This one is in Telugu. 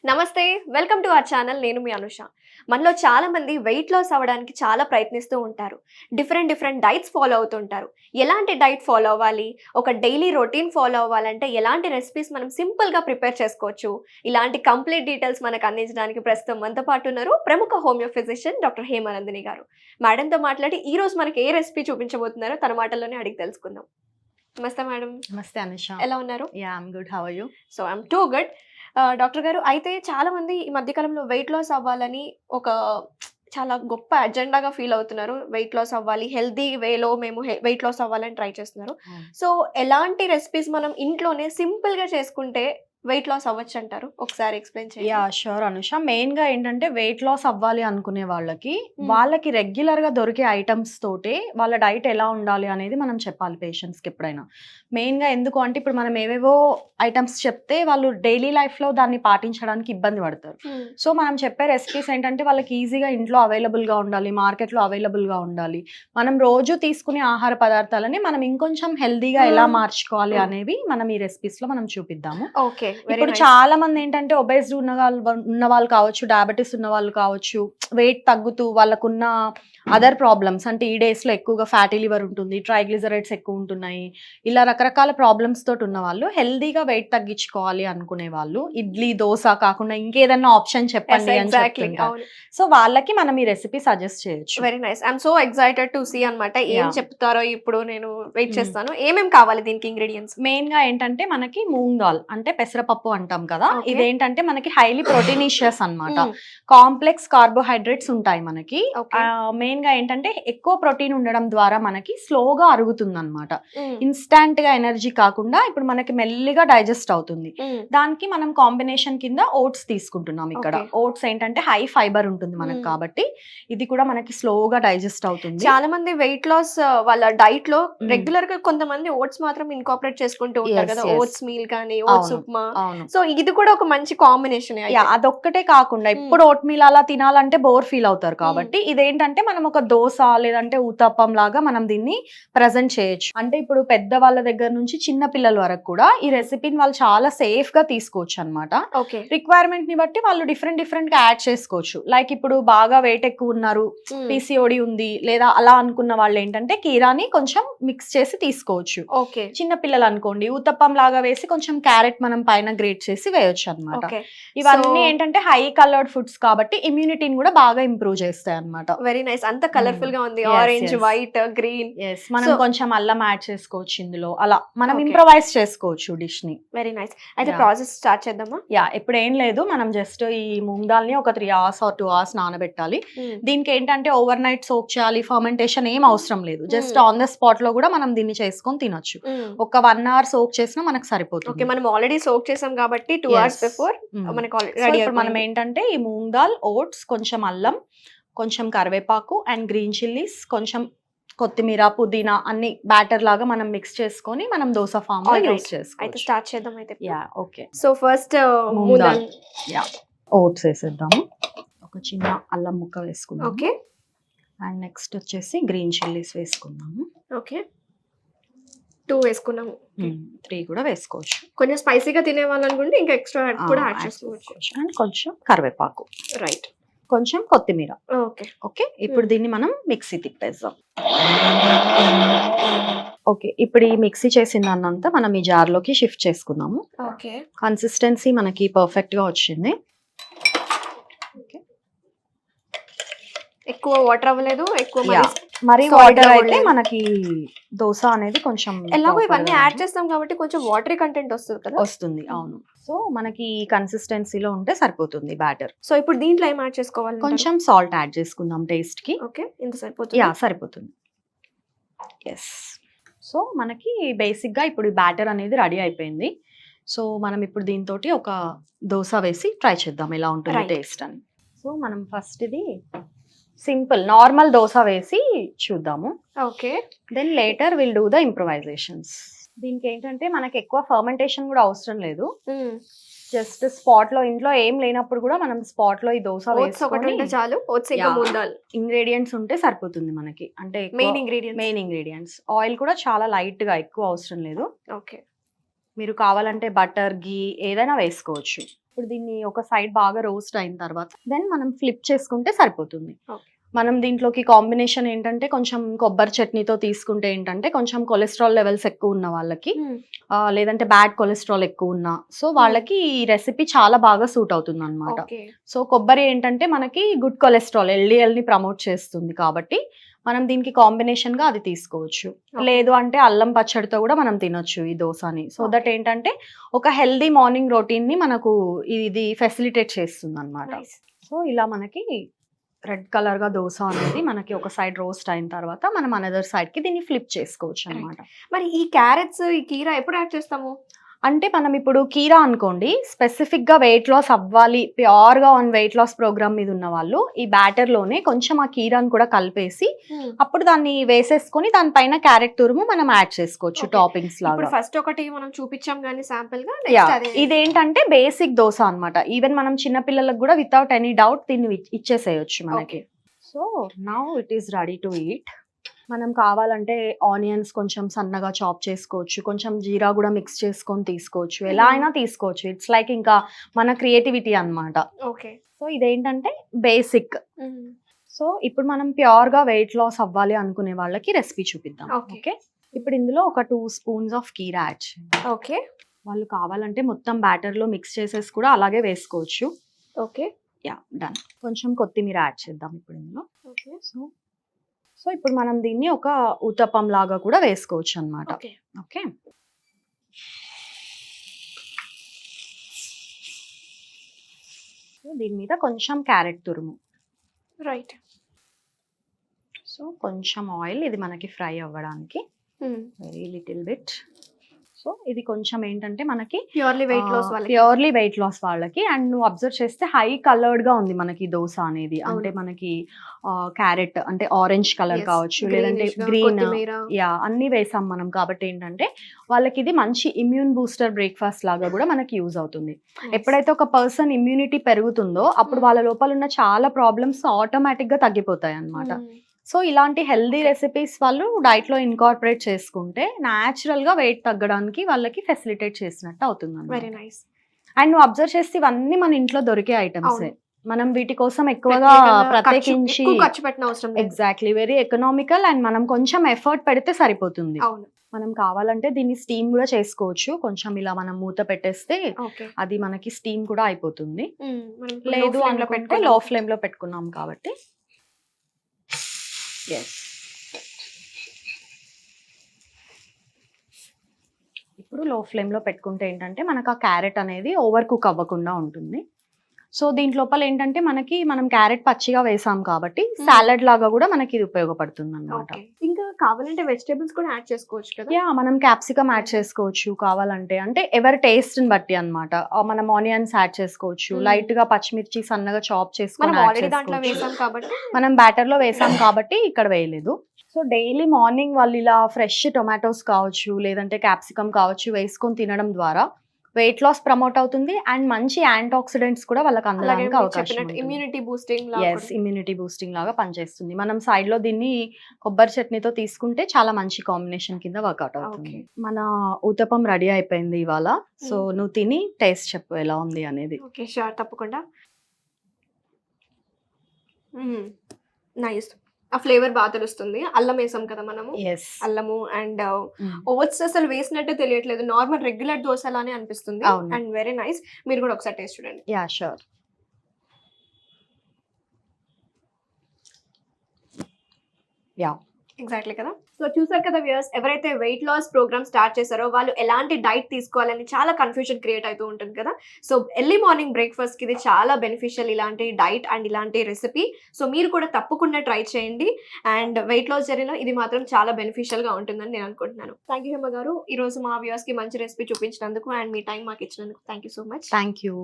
నమస్తే. Welcome to our channel. నేను మీ అనుష. మనలో చాలా మంది వెయిట్ లాస్ అవ్వడానికి చాలా ప్రయత్నిస్తూ ఉంటారు. డిఫరెంట్ డైట్స్ ఫాలో అవుతుంటారు. ఎలాంటి డైట్ ఫాలో అవ్వాలి? ఒక డైలీ రొటీన్ ఫాలో అవ్వాలంటే ఎలాంటి రెసిపీస్ మనం సింపుల్‌గా ప్రిపేర్ చేసుకోవచ్చు? ఇలాంటి కంప్లీట్ డీటెయిల్స్ మనకు అందించడానికి ప్రస్తుతం మనతో పాటు ఉన్నారు ప్రముఖ హోమియో ఫిజిషియన్ డాక్టర్ హేమనందిని గారు. మేడంతో మాట్లాడి ఈ రోజు మనకి ఏ రెసిపీ చూపించబోతున్నారో తన మాటల్లోనే అడిగి తెలుసుకుందాం. నమస్తే మేడం. నమస్తే అనుష. ఎలా ఉన్నారు? I'm good. How are you? So I'm too good. Doctor గారు, అయితే చాలామంది ఈ మధ్య కాలంలో వెయిట్ లాస్ అవ్వాలని ఒక చాలా గొప్ప అజెండాగా ఫీల్ అవుతున్నారు. వెయిట్ లాస్ అవ్వాలి, హెల్తీ వేలో మేము వెయిట్ లాస్ అవ్వాలని ట్రై చేస్తున్నారు. సో ఎలాంటి రెసిపీస్ మనం ఇంట్లోనే సింపుల్‌గా చేసుకుంటే వెయిట్ లాస్ అవ్వచ్చంటారు? ఒకసారి ఎక్స్‌ప్లెయిన్ చేయండి. షూర్ అనుష. మెయిన్‌గా ఏంటంటే వెయిట్ లాస్ అవ్వాలి అనుకునే వాళ్ళకి రెగ్యులర్‌గా దొరికే ఐటమ్స్ తోటే వాళ్ళ డైట్ ఎలా ఉండాలి అనేది మనం చెప్పాలి పేషెంట్స్‌కి ఎప్పుడైనా. మెయిన్‌గా ఎందుకు అంటే ఇప్పుడు మనం ఏవేవో ఐటమ్స్ చెప్తే వాళ్ళు డైలీ లైఫ్‌లో దాన్ని పాటించడానికి ఇబ్బంది పడతారు. సో మనం చెప్పే రెసిపీస్ ఏంటంటే వాళ్ళకి ఈజీగా ఇంట్లో అవైలబుల్‌గా ఉండాలి, మార్కెట్‌లో అవైలబుల్‌గా ఉండాలి. మనం రోజు తీసుకునే ఆహార పదార్థాలని మనం ఇంకొంచెం హెల్తీగా ఎలా మార్చుకోవాలి అనేవి మనం ఈ రెసిపీస్‌లో మనం చూపిద్దాము. ఓకే. ఇప్పుడు చాలా మంది ఏంటంటే ఒబేస్డ్ ఉన్న వాళ్ళు కావచ్చు, డయాబెటీస్ ఉన్న వాళ్ళు కావచ్చు, వెయిట్ తగ్గుతూ వాళ్ళకున్న అదర్ ప్రాబ్లమ్స్ అంటే ఈ డేస్ లో ఎక్కువగా ఫ్యాటీ లివర్ ఉంటుంది, ట్రైగ్లిజరైడ్స్ ఎక్కువ ఉంటున్నాయి, ఇలా రకరకాల ప్రాబ్లమ్స్ తోటి ఉన్న వాళ్ళు హెల్దీగా వెయిట్ తగ్గించుకోవాలి అనుకునే వాళ్ళు ఇడ్లీ దోశ కాకుండా ఇంకేదన్నా ఆప్షన్ చెప్పండి అని చెప్తుంటారు. సో వాళ్ళకి మనం ఈ రెసిపీ సజెస్ట్ చేయొచ్చు. Very nice. I'm so excited to see అన్నమాట. ఏం చెప్తారో ఇప్పుడు నేను వెయిట్ చేస్తాను. ఏమేం కావాలి దీనికి ఇంగ్రీడియంట్స్? మెయిన్ గా ఏంటంటే మనకి మూంగ్ దాల్ అంటే పెసరపప్పు అంటాం కదా, ఇదేంటంటే మనకి హైలీ ప్రోటీనిషియస్ అన్నమాట. కాంప్లెక్స్ కార్బోహైడ్రేట్స్ ఉంటాయి మనకి. మెయిన్ గా ఏంటంటే ఎక్కువ ప్రోటీన్ ఉండడం ద్వారా మనకి స్లోగా అరుగుతుంది అనమాట. ఇన్స్టాంట్ గా ఎనర్జీ కాకుండా ఇప్పుడు మనకి మెల్లిగా డైజెస్ట్ అవుతుంది. దానికి మనం కాంబినేషన్ కింద ఓట్స్ తీసుకుంటున్నాం. ఇక్కడ ఓట్స్ ఏంటంటే హై ఫైబర్ ఉంటుంది మనకి, కాబట్టి ఇది కూడా మనకి స్లోగా డైజెస్ట్ అవుతుంది. చాలా మంది వెయిట్ లాస్ వాళ్ళ డైట్ లో రెగ్యులర్ గా కొంతమంది ఓట్స్ మాత్రం ఇన్కార్పొరేట్ చేసుకుంటూ ఉంటారు కదా, ఓట్స్ మీల్ కానీ ఓట్స్ ఉప్మా. సో ఇది కూడా ఒక మంచి కాంబినేషన్. అదొక్కటే కాకుండా ఇప్పుడు ఓట్ మీల్ అలా తినాలంటే బోర్ ఫీల్ అవుతారు, కాబట్టి ఇదేంటంటే మనం ఒక దోశ లేదంటే ఊతప్పం లాగా మనం దీన్ని ప్రజెంట్ చేయొచ్చు. అంటే ఇప్పుడు పెద్ద వాళ్ళ దగ్గర నుంచి చిన్న పిల్లల వరకు కూడా ఈ రెసిపీని వాళ్ళు చాలా సేఫ్ గా తీసుకోవచ్చు అనమాట. రిక్వైర్మెంట్ ని బట్టి వాళ్ళు డిఫరెంట్ గా యాడ్ చేసుకోవచ్చు. లైక్ ఇప్పుడు బాగా వెయిట్ ఎక్కువ ఉన్నారు, పిసిఓడి ఉంది లేదా అలా అనుకున్న వాళ్ళు ఏంటంటే కీరాని కొంచెం మిక్స్ చేసి తీసుకోవచ్చు. చిన్న పిల్లలు అనుకోండి ఊతప్పం లాగా వేసి కొంచెం క్యారెట్ మనం పైన గ్రేట్ చేసి వేయొచ్చు అనమాట. ఇవన్నీ ఏంటంటే హై కలర్డ్ ఫుడ్స్ కాబట్టి ఇమ్యూనిటీని కూడా బాగా ఇంప్రూవ్ చేస్తాయి అనమాట. Very nice. అంత కలర్ఫుల్ గా ఉంది, ఆరెంజ్ వైట్ గ్రీన్. మనం కొంచెం అల్లం యాడ్ చేసుకోవచ్చు ఇందులో, అలా మనం ఇంప్రొవైజ్ చేసుకోవచ్చు డిష్ ని. Very nice. అయితే ప్రాసెస్ స్టార్ట్ చేద్దామా? ఇప్పుడు ఏం లేదు, మనం జస్ట్ ఈ మూంగ్ దాల్ ని ఒక 3 hours or 2 hours నానబెట్టాలి. దీనికి ఏంటంటే ఓవర్ నైట్ సోక్ చేయాలి, ఫర్మెంటేషన్ ఏం అవసరం లేదు. జస్ట్ ఆన్ ద స్పాట్ లో కూడా మనం దీన్ని చేసుకొని తినొచ్చు. ఒక 1 hour సోక్ చేసినా మనకు సరిపోతుంది. మనం ఆల్రెడీ సోక్ చేసాం కాబట్టి 2 hours బిఫోర్ మనకి ఆల్రెడీ. మనం ఏంటంటే ఈ మూంగ్ దాల్, ఓట్స్, కొంచెం అల్లం, కొంచెం కరివేపాకు అండ్ గ్రీన్ చిల్లీస్, కొంచెం కొత్తిమీర, పుదీనా అన్ని బ్యాటర్ లాగా మనం మిక్స్ చేసుకొని మనం దోస ఫామ్ లో యూస్ చేసుకోవచ్చు. అయితే స్టార్ట్ చేద్దాం. అయితే okay. So first moong dal, oats వేసేద్దాము. ఒక చిన్న అల్లం ముక్క వేసుకుందాం. ఓకే. అండ్ నెక్స్ట్ వచ్చేసి గ్రీన్ చిల్లీస్ వేసుకుందాము. ఓకే. 2 వేసుకున్నాము. 3 కూడా వేసుకోవచ్చు. కొంచెం స్పైసీగా తినే వాళ్ళు అనుకుంటే ఇంకా ఎక్స్ట్రా కూడా యాడ్ చేసుకోవచ్చు. అండ్ కొంచెం కరివేపాకు, రైట్, కొంచెం కొత్తిమీర. ఓకే. ఇప్పుడు దీన్ని మనం మిక్సీ తిప్పేద్దాం. ఓకే, ఇప్పుడు ఈ మిక్సీ చేసిన దాన్నంతా మనం ఈ జార్ లోకి షిఫ్ట్ చేసుకుందాము. ఓకే. కన్సిస్టెన్సీ మనకి పర్ఫెక్ట్ గా వచ్చింది. ఎక్కువ వాటర్ అవ్వలేదు, ఎక్కువ మరి వాటర్ అయితే మనకి దోశ అనేది కొంచెం, ఎలాగో ఇవన్నీ యాడ్ చేస్తాం కాబట్టి కొంచెం వాటరీ కంటెంట్ వస్తుంది కదా. వస్తుంది, అవును. సో మనకి ఈ కన్సిస్టెన్సీలో ఉంటే సరిపోతుంది బ్యాటర్. సో ఇప్పుడు దీంట్లో ఏం యాడ్ చేసుకోవాలి? కొంచెం సాల్ట్ యాడ్ చేసుకుందాం టేస్ట్ కి. ఓకే, ఇంత సరిపోతుంది? సరిపోతుంది. ఎస్. సో మనకి బేసిక్ గా ఇప్పుడు బ్యాటర్ అనేది రెడీ అయిపోయింది. సో మనం ఇప్పుడు దీంతో ఒక దోశ వేసి ట్రై చేద్దాం ఎలా ఉంటుంది టేస్ట్ అని. సో మనం ఫస్ట్ ఇది సింపుల్ నార్మల్ దోశ వేసి చూద్దాము. Okay. Then later will do the improvisations. దీనికి ఏంటంటే మనకి ఎక్కువ ఫర్మెంటేషన్ కూడా అవసరం లేదు. జస్ట్ స్పాట్ లో, ఇంట్లో ఏం లేనప్పుడు కూడా మనం స్పాట్ లో ఈ దోశ వేసుకొని చాలు. ఇంగ్రీడియంట్స్ ఉంటే సరిపోతుంది మనకి. అంటే మెయిన్ ఇంగ్రీడియంట్స్ ఆయిల్ కూడా చాలా లైట్ గా, ఎక్కువ అవసరం లేదు. ఓకే. మీరు కావాలంటే బటర్, గీ ఏదైనా వేసుకోవచ్చు. ఇప్పుడు దీన్ని ఒక సైడ్ బాగా రోస్ట్ అయిన తర్వాత దెన్ మనం ఫ్లిప్ చేసుకుంటే సరిపోతుంది. Okay. మనం దీంట్లోకి కాంబినేషన్ ఏంటంటే కొంచెం కొబ్బరి చట్నీతో తీసుకుంటే ఏంటంటే కొంచెం కొలెస్ట్రాల్ లెవెల్స్ ఎక్కువ ఉన్న వాళ్ళకి లేదంటే బ్యాడ్ కొలెస్ట్రాల్ ఎక్కువ ఉన్నా సో వాళ్ళకి ఈ రెసిపీ చాలా బాగా సూట్ అవుతుంది అనమాట. ఓకే. సో కొబ్బరి ఏంటంటే మనకి గుడ్ కొలెస్ట్రాల్ LDL ని ప్రమోట్ చేస్తుంది కాబట్టి మనం దీనికి కాంబినేషన్ గా అది తీసుకోవచ్చు. లేదు అంటే అల్లం పచ్చడితో కూడా మనం తినొచ్చు ఈ దోసని. సో దట్ ఏంటంటే ఒక హెల్దీ మార్నింగ్ రొటీన్ ని మనకు ఇది ఫెసిలిటేట్ చేస్తుంది అనమాట. Nice. సో ఇలా మనకి రెడ్ కలర్ గా దోస అనేది మనకి ఒక సైడ్ రోస్ట్ అయిన తర్వాత మనం అనదర్ సైడ్ కి దీన్ని ఫ్లిప్ చేసుకోవచ్చు అనమాట. మరి ఈ క్యారెట్స్ ఈ కీరా ఎప్పుడు యాడ్ చేస్తాము? అంటే మనం ఇప్పుడు కీరా అనుకోండి, స్పెసిఫిక్ గా వెయిట్ లాస్ అవ్వాలి, ప్యూర్ గా ఆన్ వెయిట్ లాస్ ప్రోగ్రామ్ మీద ఉన్న వాళ్ళు ఈ బ్యాటర్ లోనే కొంచెం ఆ కీరాని కూడా కలిపేసి అప్పుడు దాన్ని వేసేసుకొని దానిపైన క్యారెట్ తురుము మనం యాడ్ చేసుకోవచ్చు Okay. టాపింగ్స్ ఇప్పుడు లాగా. ఫస్ట్ ఒకటి మనం చూపించాం కానీ శాంపుల్ గా యా నెక్స్ట్ అదే. ఇదేంటంటే బేసిక్ దోశ అన్నమాట. ఈవెన్ మనం చిన్న పిల్లలకు కూడా వితౌట్ ఎనీ డౌట్ దీన్ని ఇచ్చేసేయచ్చు మనకి. Okay. So now it is ready to eat. మనం కావాలంటే ఆనియన్స్ కొంచెం సన్నగా చాప్ చేసుకోవచ్చు, కొంచెం జీరా కూడా మిక్స్ చేసుకొని తీసుకోవచ్చు, ఎలా అయినా తీసుకోవచ్చు. ఇట్స్ లైక్ ఇంకా మన క్రియేటివిటీ అన్నమాట. ఓకే. సో ఇదేంటంటే బేసిక్. సో ఇప్పుడు మనం ప్యూర్ గా వెయిట్ లాస్ అవ్వాలి అనుకునే వాళ్ళకి రెసిపీ చూపిద్దాం. Okay. ఓకే, ఇప్పుడు ఇందులో ఒక 2 స్పూన్స్ ఆఫ్ కీరా యాడ్ చేయండి. ఓకే. వాళ్ళు కావాలంటే మొత్తం బ్యాటర్ లో మిక్స్ చేసేసి కూడా అలాగే వేసుకోవచ్చు. ఓకే. Yeah done. కొంచెం కొత్తిమీర యాడ్ చేద్దాం ఇప్పుడు ఇందులో. ఓకే. సో ఇప్పుడు మనం దీన్ని ఒక ఊతప్పం లాగా కూడా వేసుకోవచ్చు అన్నమాట. ఓకే. ఓకే, సో దీని మీద కొంచెం క్యారెట్ తురుము, రైట్. సో కొంచెం ఆయిల్, ఇది మనకి ఫ్రై అవ్వడానికి వెరీ లిటిల్ బిట్. సో ఇది కొంచెం ఏంటంటే మనకి ప్యూర్లీ వెయిట్ లాస్ వాళ్ళకి. ప్యూర్లీ వెయిట్ లాస్ వాళ్ళకి. అండ్ నువ్వు అబ్జర్వ్ చేస్తే హై కలర్డ్ గా ఉంది మనకి దోశ అనేది. అవును. అంటే మనకి క్యారెట్ అంటే ఆరెంజ్ కలర్ Yes. కావచ్చు, లేదంటే Greenish గా, గ్రీన్, కొత్తిమీర. యా అన్ని వేసాం మనం కాబట్టి ఏంటంటే వాళ్ళకి ఇది మంచి ఇమ్యూన్ బూస్టర్ బ్రేక్ఫాస్ట్ లాగా కూడా మనకి యూజ్ అవుతుంది. Nice. ఎప్పుడైతే ఒక పర్సన్ ఇమ్యూనిటీ పెరుగుతుందో అప్పుడు వాళ్ళ లోపల ఉన్న చాలా ప్రాబ్లమ్స్ ఆటోమేటిక్ గా తగ్గిపోతాయి అన్నమాట. సో ఇలాంటి హెల్దీ రెసిపీస్ వాళ్ళు డైట్ లో ఇన్కార్పొరేట్ చేసుకుంటే న్యాచురల్ గా వెయిట్ తగ్గడానికి వాళ్ళకి ఫెసిలిటేట్ చేసినట్టు అవుతుంది వెరీ అన్నమాట. నైస్. అండ్ నువ్వు అబ్జర్వ్ చేస్తే ఇవన్నీ మన ఇంట్లో దొరికే ఐటమ్స్. అవును. మనం వీటి కోసం ఎక్కువగా ప్రత్యేకించి ఖర్చు పెట్టిన అవసరం లేదు. Exactly very economical. అండ్ మనం కొంచెం ఎఫర్ట్ పెడితే సరిపోతుంది. అవును. మనం కావాలంటే దీన్ని స్టీమ్ కూడా చేసుకోవచ్చు. కొంచెం ఇలా మనం మూత పెట్టేస్తే ఓకే. అది మనకి స్టీమ్ కూడా అయిపోతుంది. మనం లేదు low flame లో అనుకుంటే పెట్టుకుందాం. లో ఫ్లేమ్ లో పెట్టుకున్నాం కాబట్టి ఎస్. ఇప్పుడు లో ఫ్లేమ్ లో పెట్టుకుంటే ఏంటంటే మనకు ఆ క్యారెట్ అనేది ఓవర్ కుక్ అవ్వకుండా ఉంటుంది. సో దీంట్లోపల ఏంటంటే మనం క్యారెట్ పచ్చిగా వేసాం కాబట్టి సాలడ్ లాగా కూడా మనకి ఇది ఉపయోగపడుతుంది అన్నమాట. ఓకే. ఇంకా కావాలంటే వెజిటేబుల్స్ కూడా యాడ్ చేసుకోవచ్చు కదా. యా మనం క్యాప్సికమ్ యాడ్ చేసుకోవచ్చు కావాలంటే, అంటే ఎవరి టేస్ట్ ని బట్టి అన్నమాట. మనం ఆనియన్స్ యాడ్ చేసుకోవచ్చు, లైట్ గా పచ్చిమిర్చి సన్నగా చాప్ చేసుకొని మనం యాడ్ ఆల్రెడీ దాంట్లో చేసుకోవచ్చు. వేసాం కాబట్టి మనం బ్యాటర్ లో వేసాం కాబట్టి ఇక్కడ వేయలేదు. సో డైలీ మార్నింగ్ వాళ్ళు ఇలా ఫ్రెష్ టొమాటోస్ కావచ్చు లేదంటే క్యాప్సికమ్ కావచ్చు వేసుకొని తినడం ద్వారా వెయిట్ లాస్ ప్రమోట్ అవుతుంది. అండ్ మంచి యాంటీ ఆక్సిడెంట్స్ కూడా వాళ్ళకి అలాగే అందడానికి మీరు అవకాశం చెప్పినట్టు ఉంటుంది. Immunity boosting yes, immunity boosting లాగా పనిచేస్తుంది. మనం సైడ్ లో దీన్ని కొబ్బరి చట్నీతో తీసుకుంటే చాలా మంచి కాంబినేషన్ కింద వర్కౌట్ అవుతుంది. Okay. మన ఊతప్పం రెడీ అయిపోయింది ఇవాళ. సో నువ్వు తిని టేస్ట్ చెప్పు ఎలా ఉంది అనేది. ఓకే, షూర్, తప్పకుండా. నైస్. ఆ ఫ్లేవర్ బాగా తెలుస్తుంది. అల్లం వేసాం కదా మనము. ఎస్, అల్లము అండ్ ఓట్స్ అసలు వేసినట్టే తెలియట్లేదు. నార్మల్ రెగ్యులర్ దోశ లానే అనిపిస్తుంది. అవును. And very nice. మీరు కూడా ఒకసారి టేస్ట్ చూడండి. Yeah sure. యా ఎగ్జాక్ట్లీ కదా. సో చూసారు కదా వ్యూయర్స్, ఎవరైతే వెయిట్ లాస్ ప్రోగ్రామ్ స్టార్ట్ చేశారో వాళ్ళు ఎలాంటి డైట్ తీసుకోవాలని చాలా కన్ఫ్యూజన్ క్రియేట్ అవుతూ ఉంటుంది కదా. సో ఎర్లీ మార్నింగ్ బ్రేక్ఫాస్ట్కి ఇది చాలా బెనిఫిషియల్ ఇలాంటి డైట్ అండ్ ఇలాంటి రెసిపీ. సో మీరు కూడా తప్పకుండా ట్రై చేయండి. అండ్ వెయిట్ లాస్ జర్నీలో ఇది మాత్రం చాలా బెనిఫిషియల్గా ఉంటుందని నేను అనుకుంటున్నాను. థ్యాంక్ యూ హేమ గారు, ఈరోజు మా వ్యూయర్స్కి మంచి రెసిపీ చూపించినందుకు అండ్ మీ టైం మాకు ఇచ్చినందుకు thank you so much. Thank you.